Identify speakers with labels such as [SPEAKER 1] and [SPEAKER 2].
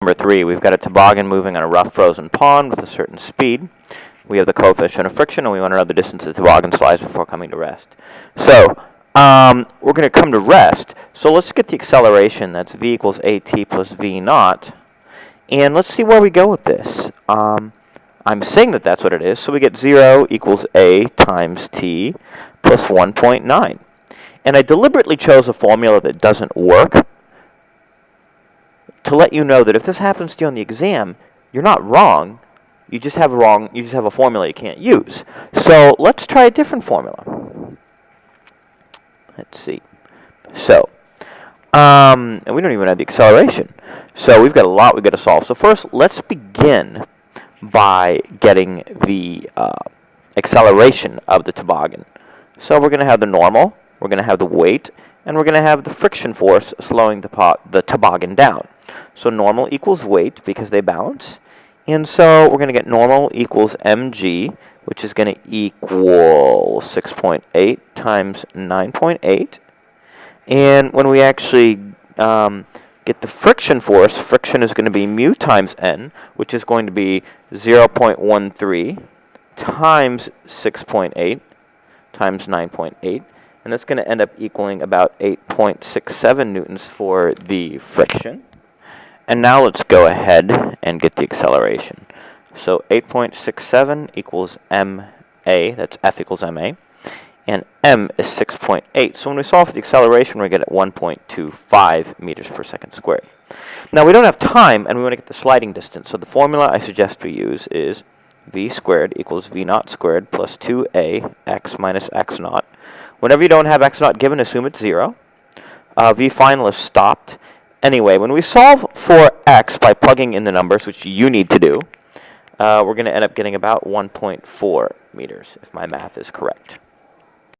[SPEAKER 1] Number 3, we've got a toboggan moving on a rough frozen pond with a certain speed. We have the coefficient of friction, and we want to know the distance the toboggan slides before coming to rest. So, we're going to come to rest. So let's get the acceleration. That's v equals at plus v naught. And let's see where we go with this. I'm saying that that's what it is. So we get 0 equals a times t plus 1.9. And I deliberately chose a formula that doesn't work to let you know that if this happens to you on the exam, you're not wrong. You just have a formula you can't use. So let's try a different formula. Let's see. So, and we don't even have the acceleration. So we've got a lot we've got to solve. So first, let's begin by getting the acceleration of the toboggan. So we're going to have the normal, we're going to have the weight, and we're going to have the friction force slowing the toboggan down. So normal equals weight because they balance. And so we're going to get normal equals mg, which is going to equal 6.8 times 9.8. And when we actually get the friction force, friction is going to be mu times n, which is going to be 0.13 times 6.8 times 9.8. And that's going to end up equaling about 8.67 newtons for the friction. And now let's go ahead and get the acceleration. So 8.67 equals ma, that's F equals ma, and m is 6.8. So when we solve for the acceleration, we're going to get 1.25 meters per second squared. Now we don't have time, and we want to get the sliding distance. So the formula I suggest we use is v squared equals v naught squared plus 2a x minus x naught. Whenever you don't have x naught given, assume it's 0. V final is stopped. Anyway, when we solve for x by plugging in the numbers, which you need to do, we're going to end up getting about 1.4 meters, if my math is correct.